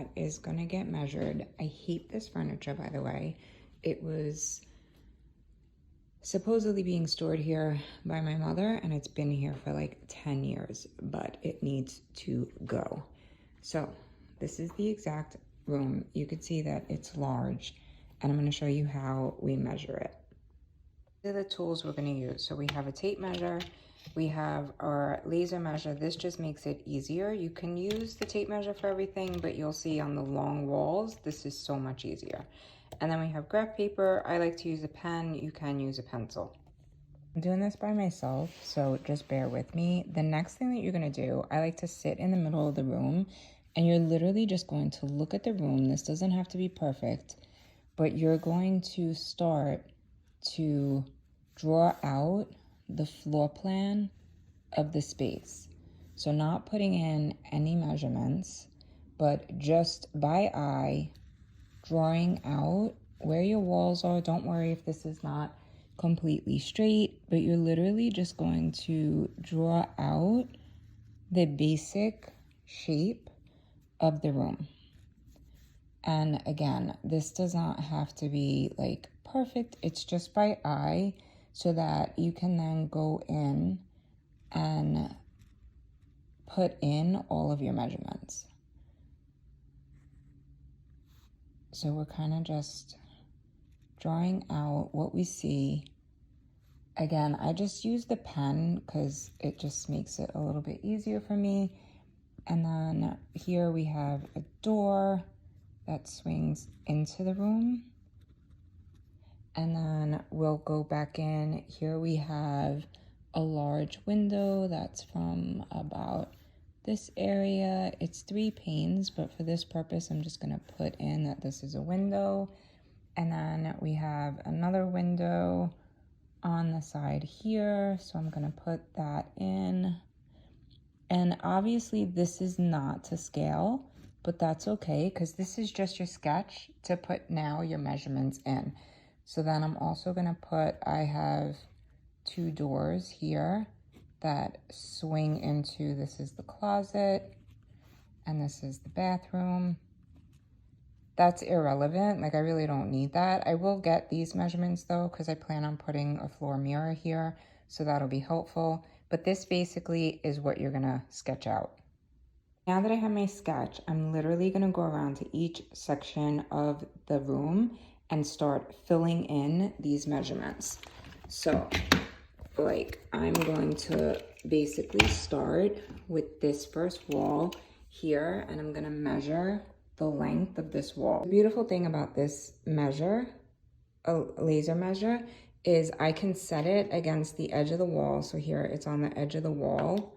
that is gonna get measured. I hate this furniture, by the way. It was supposedly being stored here by my mother, and it's been here for like 10 years, but it needs to go. So this is the exact room. You can see that it's large, and I'm gonna show you how we measure it. These are the tools we're gonna use. So we have a tape measure, we have our laser measure. This just makes it easier. You can use the tape measure for everything, but you'll see on the long walls, this is so much easier. And then we have graph paper. I like to use a pen. You can use a pencil. I'm doing this by myself, so just bear with me. The next thing that you're gonna do, I like to sit in the middle of the room, and you're literally just going to look at the room. This doesn't have to be perfect, but you're going to start to draw out the floor plan of the space. So not putting in any measurements, but just by eye, drawing out where your walls are. Don't worry if this is not completely straight, but you're literally just going to draw out the basic shape of the room. And again, this does not have to be like perfect. It's just by eye, so that you can then go in and put in all of your measurements. So we're kind of just drawing out what we see. Again, I just use the pen because it just makes it a little bit easier for me. And then here we have a door that swings into the room. And then we'll go back in. Here we have a large window that's from about this area. It's 3 panes, but for this purpose, I'm just gonna put in that this is a window. And then we have another window on the side here. So I'm gonna put that in. And obviously this is not to scale, but that's okay, because this is just your sketch to put now your measurements in. So then I'm also gonna put, I have 2 doors here that swing into, this is the closet and this is the bathroom. That's irrelevant, like I really don't need that. I will get these measurements though, because I plan on putting a floor mirror here, so that'll be helpful. But this basically is what you're gonna sketch out. Now that I have my sketch, I'm literally gonna go around to each section of the room and start filling in these measurements. So like I'm going to basically start with this first wall here, and I'm gonna measure the length of this wall. The beautiful thing about this measure, a laser measure, is I can set it against the edge of the wall. So here it's on the edge of the wall.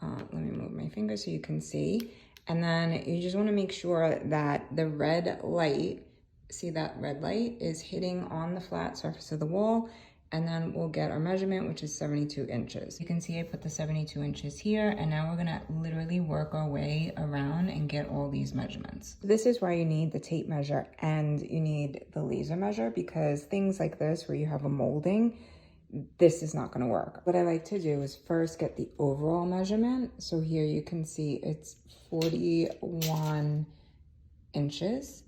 Let me move my finger so you can see. And then you just wanna make sure that the red light, see that red light is hitting on the flat surface of the wall, and then we'll get our measurement, which is 72 inches. You can see I put the 72 inches here, and now we're gonna literally work our way around and get all these measurements. This is why you need the tape measure and you need the laser measure, because things like this where you have a molding, this is not gonna work. What I like to do is first get the overall measurement. So here you can see it's 41 inches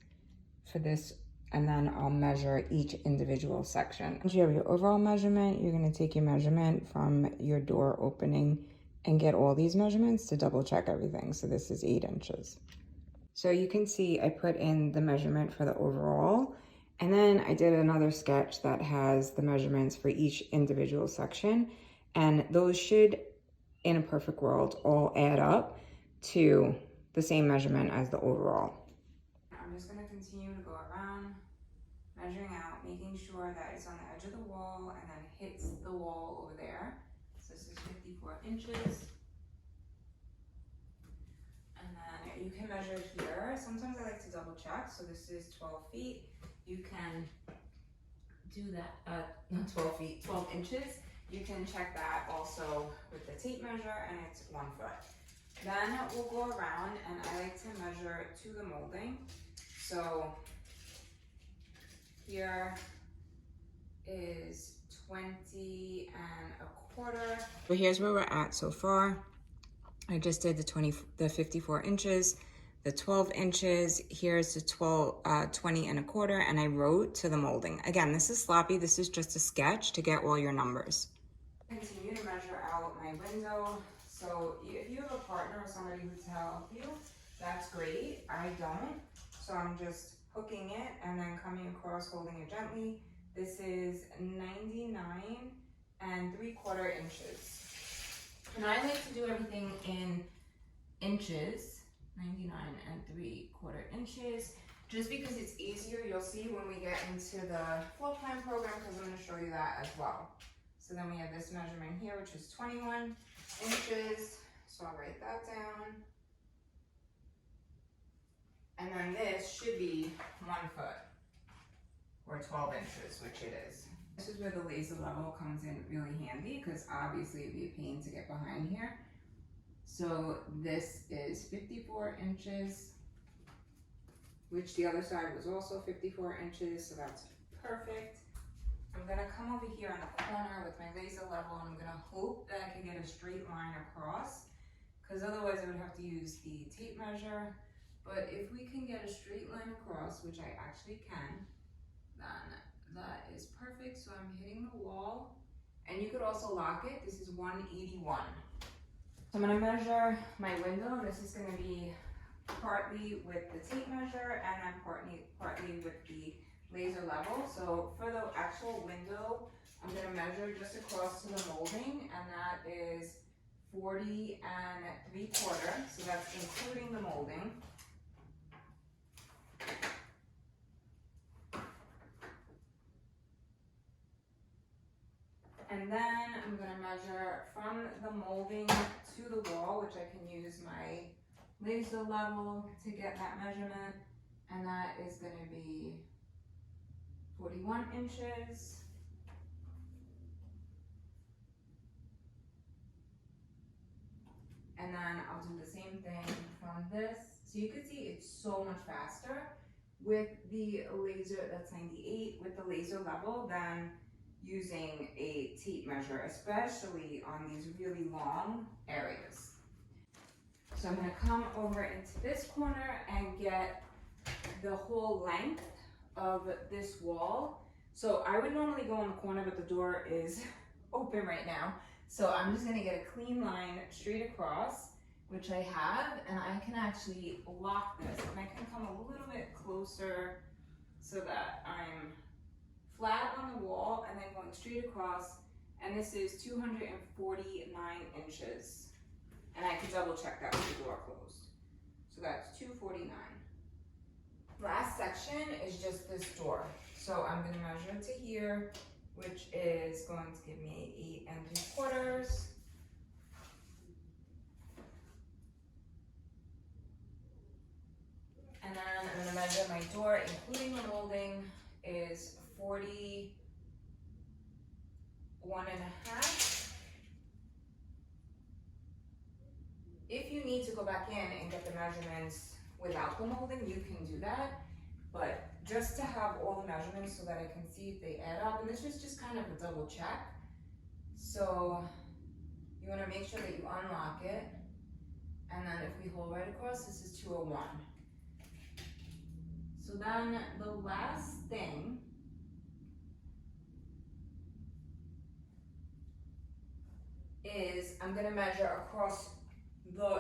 for this, and then I'll measure each individual section. Once you have your overall measurement, you're gonna take your measurement from your door opening and get all these measurements to double check everything. So this is 8 inches. So you can see I put in the measurement for the overall, and then I did another sketch that has the measurements for each individual section. And those should, in a perfect world, all add up to the same measurement as the overall. I'm just gonna continue to go around, measuring out, making sure that it's on the edge of the wall and then hits the wall over there. So this is 54 inches. And then you can measure here. Sometimes I like to double check. So this is 12 feet. You can do that, not 12 feet, 12 inches. You can check that also with the tape measure, and it's 1 foot. Then we'll go around, and I like to measure to the molding. So here is 20 1/4. So here's where we're at so far. I just did the 54 inches. the 12 inches, here's the 20 and a quarter, and I wrote to the molding. Again, this is sloppy, this is just a sketch to get all your numbers. Continue to measure out my window. So if you have a partner or somebody who to help you, that's great. I don't, so I'm just hooking it and then coming across, holding it gently. This is 99 3/4 inches. And I like to do everything in inches, 99 3/4 inches, just because it's easier. You'll see when we get into the floor plan program, because I'm going to show you that as well. So then we have this measurement here, which is 21 inches. So I'll write that down. And then this should be 1 foot or 12 inches, which it is. This is where the laser level comes in really handy, because obviously it'd be a pain to get behind here. So this is 54 inches, which the other side was also 54 inches, so that's perfect. I'm gonna come over here on the corner with my laser level, and I'm gonna hope that I can get a straight line across, because otherwise I would have to use the tape measure. But if we can get a straight line across, which I actually can, then that is perfect. So I'm hitting the wall, and you could also lock it. This is 181. So I'm gonna measure my window. This is gonna be partly with the tape measure and then partly with the laser level. So for the actual window, I'm gonna measure just across to the molding, and that is 40 3/4. So that's including the molding. And then I'm gonna measure from the molding to the wall, which I can use my laser level to get that measurement, and that is gonna be 41 inches. And then I'll do the same thing from this. So you can see it's so much faster with the laser, that's 98, with the laser level than using a tape measure, especially on these really long areas. So I'm gonna come over into this corner and get the whole length of this wall. So I would normally go in the corner, but the door is open right now. So I'm just gonna get a clean line straight across, which I have, and I can actually lock this, and I can come a little bit closer so that I'm flat on the wall and then going straight across, and this is 249 inches. And I can double check that with the door closed. So that's 249. Last section is just this door. So I'm gonna measure to here, which is going to give me 8 3/4. And then I'm gonna measure my door, including the molding, is 41 1/2. If you need to go back in and get the measurements without the molding, you can do that. But just to have all the measurements so that I can see if they add up, and this is just kind of a double check. So you wanna make sure that you unlock it. And then if we hold right across, this is 201. So then the last thing is I'm gonna measure across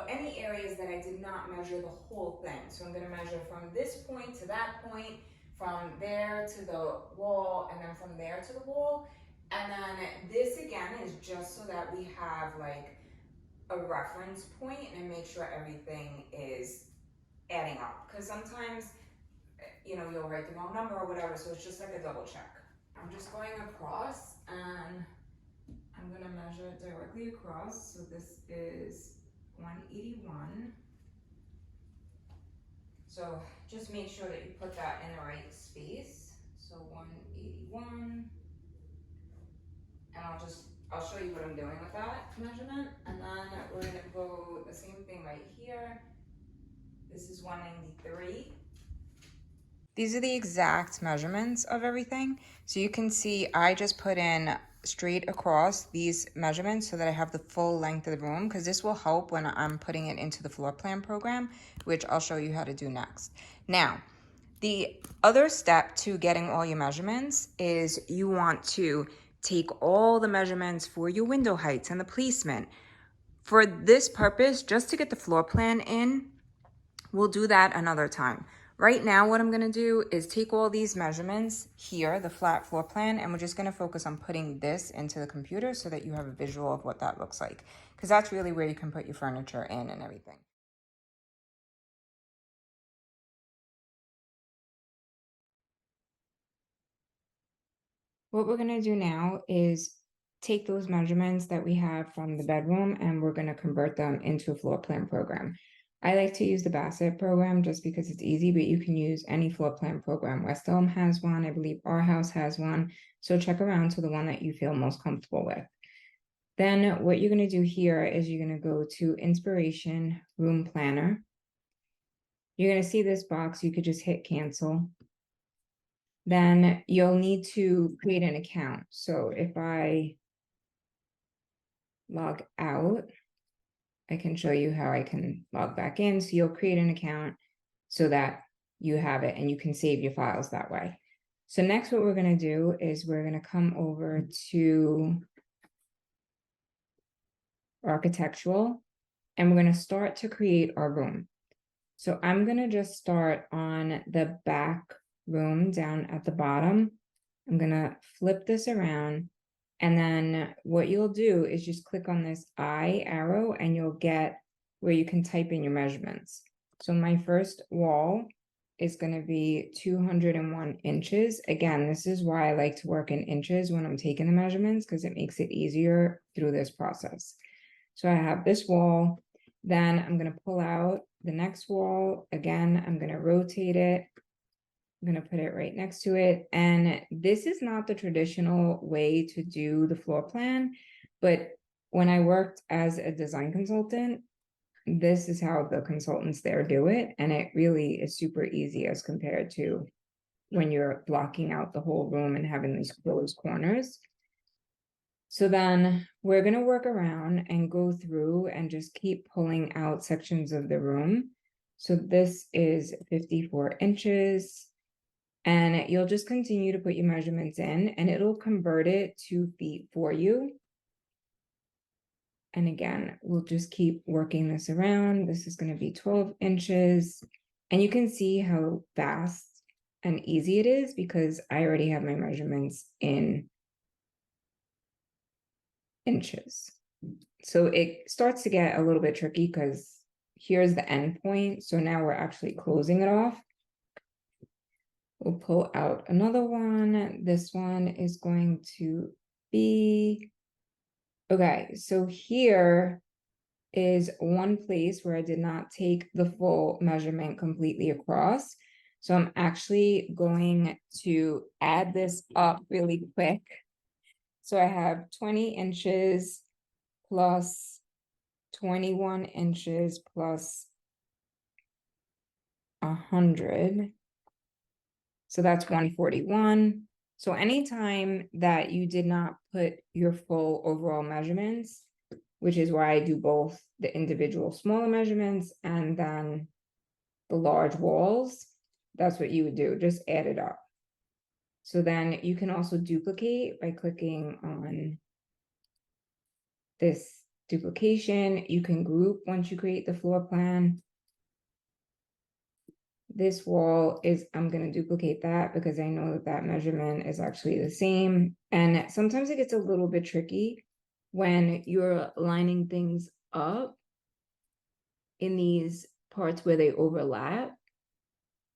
any areas that I did not measure the whole thing. So I'm gonna measure from this point to that point, from there to the wall, and then from there to the wall. And then this again is just so that we have like a reference point and make sure everything is adding up. Because sometimes, you know, you'll write the wrong number or whatever, so it's just like a double check. I'm just going across and I'm gonna measure directly across. So this is 181. So just make sure that you put that in the right space. So 181. And I'll show you what I'm doing with that measurement. And then we're gonna go the same thing right here. This is 193. These are the exact measurements of everything. So you can see I just put in straight across these measurements so that I have the full length of the room, because this will help when I'm putting it into the floor plan program, which I'll show you how to do next. Now, the other step to getting all your measurements is you want to take all the measurements for your window heights and the placement. For this purpose, just to get the floor plan in, we'll do that another time. Right now, what I'm gonna do is take all these measurements here, the flat floor plan, and we're just gonna focus on putting this into the computer so that you have a visual of what that looks like. Because that's really where you can put your furniture in and everything. What we're gonna do now is take those measurements that we have from the bedroom and we're gonna convert them into a floor plan program. I like to use the Bassett program just because it's easy, but you can use any floor plan program. West Elm has one, I believe our house has one. So check around to the one that you feel most comfortable with. Then what you're gonna do here is you're gonna go to Inspiration Room Planner. You're gonna see this box, you could just hit cancel. Then you'll need to create an account. So if I log out, I can show you how I can log back in. So you'll create an account so that you have it and you can save your files that way. So next, what we're going to do is we're going to come over to architectural and we're going to start to create our room. So I'm going to just start on the back room down at the bottom. I'm going to flip this around. And then what you'll do is just click on this eye arrow and you'll get where you can type in your measurements. So my first wall is going to be 201 inches. Again, this is why I like to work in inches when I'm taking the measurements, because it makes it easier through this process. So I have this wall, then I'm going to pull out the next wall. Again, I'm going to rotate it. I'm going to put it right next to it. And this is not the traditional way to do the floor plan, but when I worked as a design consultant, this is how the consultants there do it. And it really is super easy as compared to when you're blocking out the whole room and having these closed corners. So then we're going to work around and go through and just keep pulling out sections of the room. So this is 54 inches. And you'll just continue to put your measurements in and it'll convert it to feet for you. And again, we'll just keep working this around. This is going to be 12 inches. And you can see how fast and easy it is because I already have my measurements in inches. So it starts to get a little bit tricky because here's the end point. So now we're actually closing it off. We'll pull out another one. This one is going to be, okay, so here is one place where I did not take the full measurement completely across. So I'm actually going to add this up really quick. So I have 20 inches plus 21 inches plus 100. So that's 141. So anytime that you did not put your full overall measurements, which is why I do both the individual smaller measurements and then the large walls, that's what you would do, just add it up. So then you can also duplicate by clicking on this duplication. You can group once you create the floor plan. This wall is, I'm going to duplicate that because I know that that measurement is actually the same. And sometimes it gets a little bit tricky when you're lining things up in these parts where they overlap,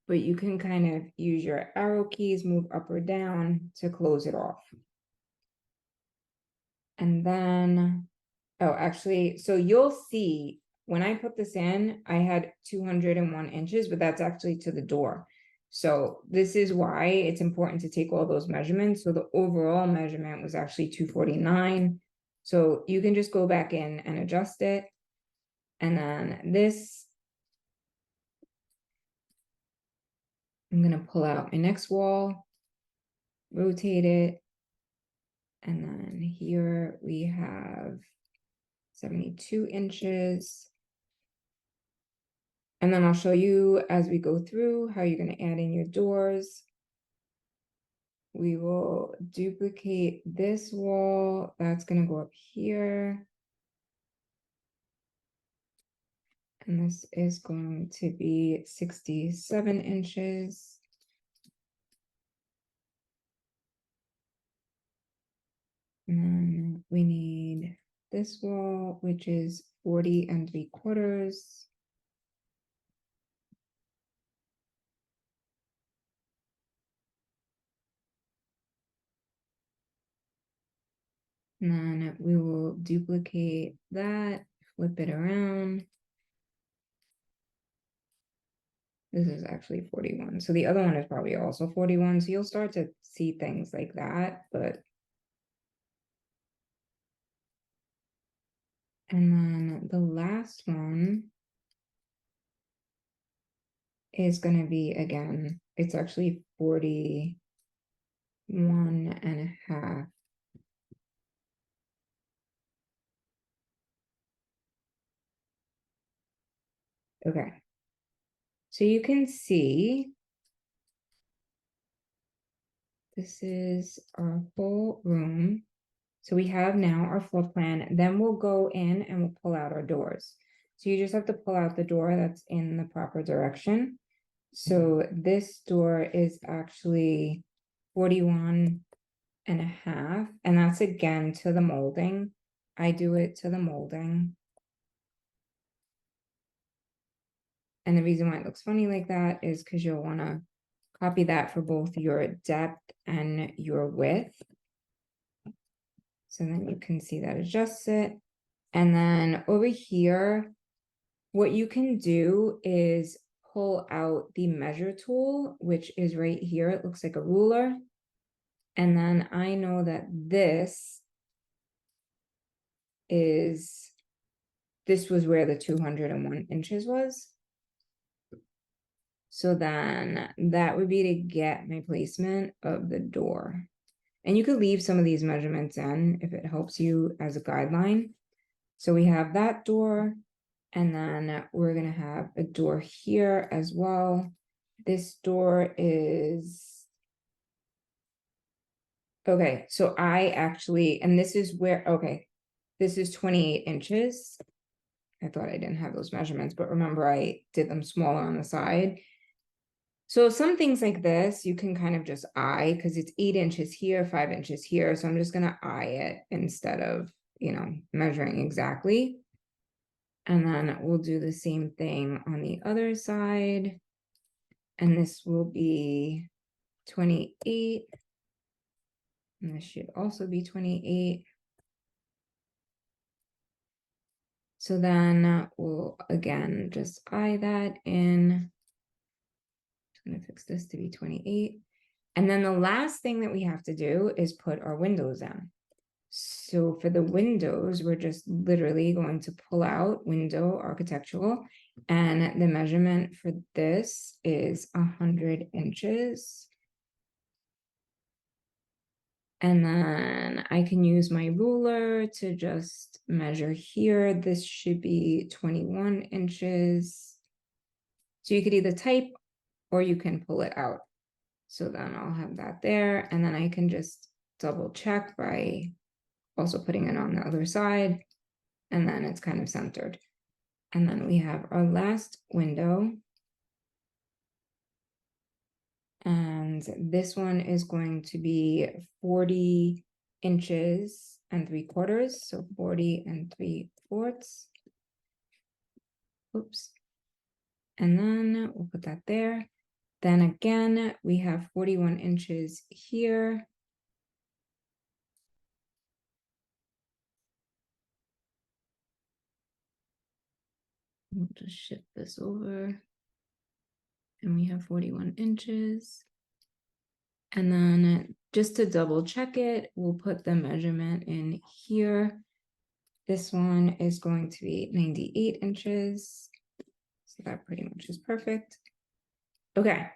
but you can kind of use your arrow keys, move up or down to close it off. And then, oh, actually, so you'll see when I put this in, I had 201 inches, but that's actually to the door. So this is why it's important to take all those measurements. So the overall measurement was actually 249. So you can just go back in and adjust it. And then this, I'm gonna pull out my next wall, rotate it, and then here we have 72 inches. And then I'll show you as we go through how you're gonna add in your doors. We will duplicate this wall. That's gonna go up here. And this is going to be 67 inches. And then we need this wall, which is 40 3/4. And then we will duplicate that, flip it around. This is actually 41. So the other one is probably also 41. So you'll start to see things like that, but. And then the last one is going to be, again, it's actually 41.5. Okay. So you can see this is our whole room. So we have now our floor plan. Then we'll go in and we'll pull out our doors. So you just have to pull out the door that's in the proper direction. So this door is actually 41.5, and that's again to the molding. I do it to the molding. And the reason why it looks funny like that is because you'll want to copy that for both your depth and your width. So then you can see that adjusts it. And then over here, what you can do is pull out the measure tool, which is right here. It looks like a ruler. And then I know that this was where the 201 inches was. So then that would be to get my placement of the door. And you could leave some of these measurements in if it helps you as a guideline. So we have that door, and then we're gonna have a door here as well. This door is, okay, so I actually, and this is where, okay, this is 28 inches. I thought I didn't have those measurements, but remember I did them smaller on the side. So some things like this, you can kind of just eye, because it's 8 inches here, 5 inches here. So I'm just gonna eye it instead of, measuring exactly. And then we'll do the same thing on the other side. And this will be 28. And this should also be 28. So then we'll again just eye that in. I'm gonna fix this to be 28. And then the last thing that we have to do is put our windows in. So for the windows, we're just literally going to pull out window architectural, and the measurement for this is 100 inches. And then I can use my ruler to just measure here. This should be 21 inches. So you could either type or you can pull it out. So then I'll have that there, and then I can just double check by also putting it on the other side, and then it's kind of centered. And then we have our last window. And this one is going to be 40 inches and 3/4, so 40 3/4. Oops. And then we'll put that there. Then again, we have 41 inches here. We'll just shift this over. And we have 41 inches. And then just to double check it, we'll put the measurement in here. This one is going to be 98 inches. So that pretty much is perfect. Okay.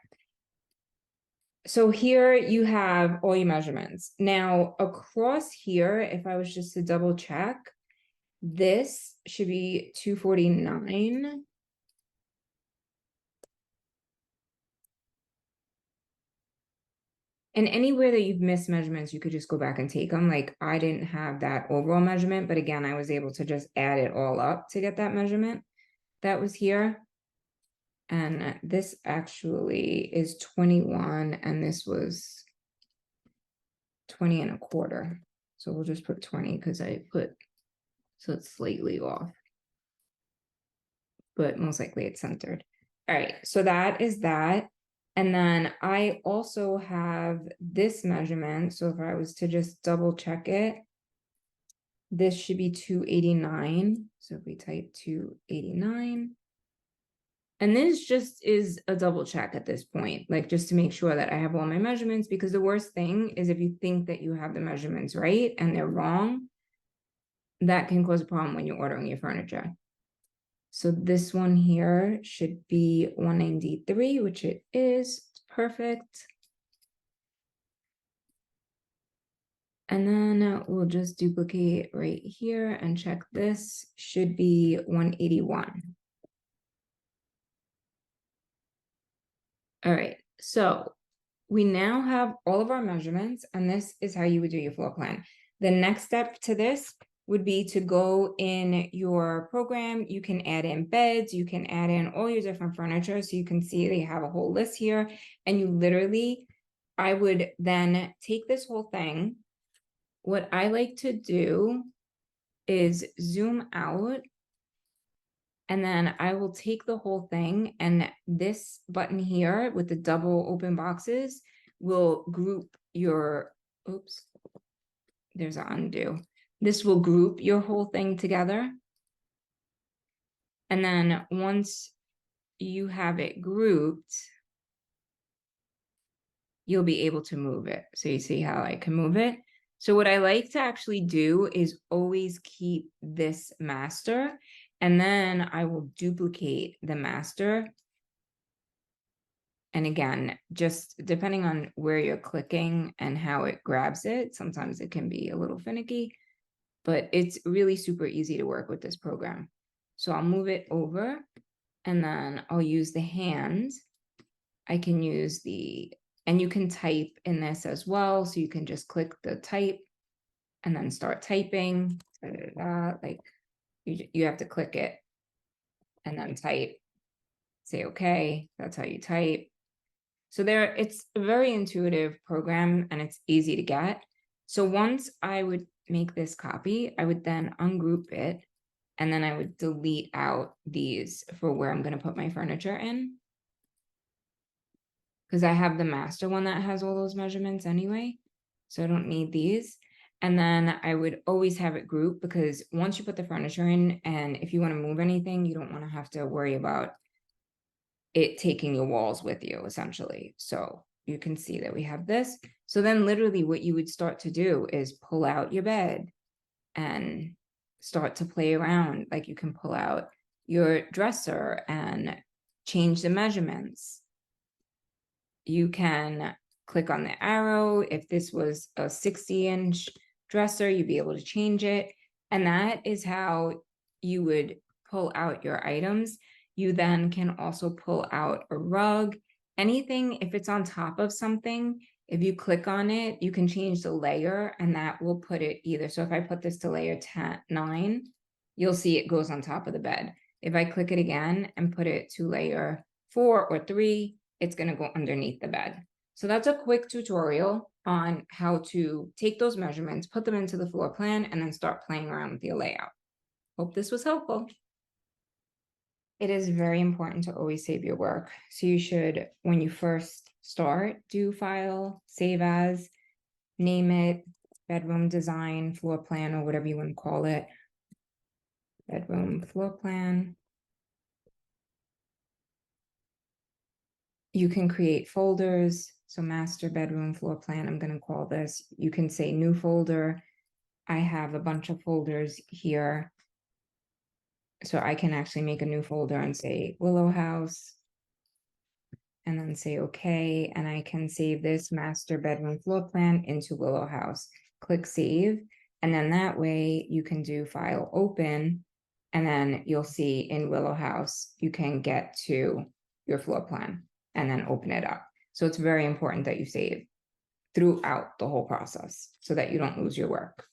So here you have all your measurements. Now across here, if I was just to double check, this should be 249. And anywhere that you've missed measurements, you could just go back and take them. Like I didn't have that overall measurement, but again, I was able to just add it all up to get that measurement that was here. And this actually is 21, and this was 20 and a quarter. So we'll just put 20 because I put, so it's slightly off, but most likely it's centered. All right, so that is that. And then I also have this measurement. So if I was to just double check it, this should be 289. So if we type 289, and this just is a double check at this point, like just to make sure that I have all my measurements, because the worst thing is if you think that you have the measurements right and they're wrong, that can cause a problem when you're ordering your furniture. So this one here should be 193, which it is. Perfect. And then we'll just duplicate right here and check this. Should be 181. All right, so we now have all of our measurements, and this is how you would do your floor plan. The next step to this would be to go in your program. You can add in beds, you can add in all your different furniture. So you can see they have a whole list here, and you literally, I would then take this whole thing. What I like to do is zoom out, and then I will take the whole thing, and this button here with the double open boxes will group your, oops, there's an undo. This will group your whole thing together. And then once you have it grouped, you'll be able to move it. So you see how I can move it. So what I like to actually do is always keep this master, and then I will duplicate the master. And again, just depending on where you're clicking and how it grabs it, sometimes it can be a little finicky, but it's really super easy to work with this program. So I'll move it over, and then I'll use the hand. I can use the, and you can type in this as well. So you can just click the type and then start typing. Like you have to click it and then type, say, okay, that's how you type. So there, it's a very intuitive program and it's easy to get. So once I would make this copy, I would then ungroup it, and then I would delete out these for where I'm going to put my furniture in, because I have the master one that has all those measurements anyway. So I don't need these. And then I would always have it grouped, because once you put the furniture in, and if you want to move anything, you don't want to have to worry about it taking your walls with you, essentially. So you can see that we have this. So then literally what you would start to do is pull out your bed and start to play around. Like you can pull out your dresser and change the measurements. You can click on the arrow. If this was a 60-inch dresser, you'd be able to change it. And that is how you would pull out your items. You then can also pull out a rug, anything. If it's on top of something, if you click on it, you can change the layer, and that will put it either. So if I put this to layer 9, you'll see it goes on top of the bed. If I click it again and put it to layer 4 or 3, it's going to go underneath the bed. So that's a quick tutorial on how to take those measurements, put them into the floor plan, and then start playing around with your layout. Hope this was helpful. It is very important to always save your work. So you should, when you first start, do file, save as, name it, bedroom design, floor plan, or whatever you want to call it. Bedroom floor plan. You can create folders. So master bedroom floor plan, I'm going to call this. You can say new folder. I have a bunch of folders here. So I can actually make a new folder and say Willow House. and then say okay, and I can save this master bedroom floor plan into Willow House. Click save, and then that way you can do file open, and then you'll see in Willow House, you can get to your floor plan and then open it up. So it's very important that you save throughout the whole process so that you don't lose your work.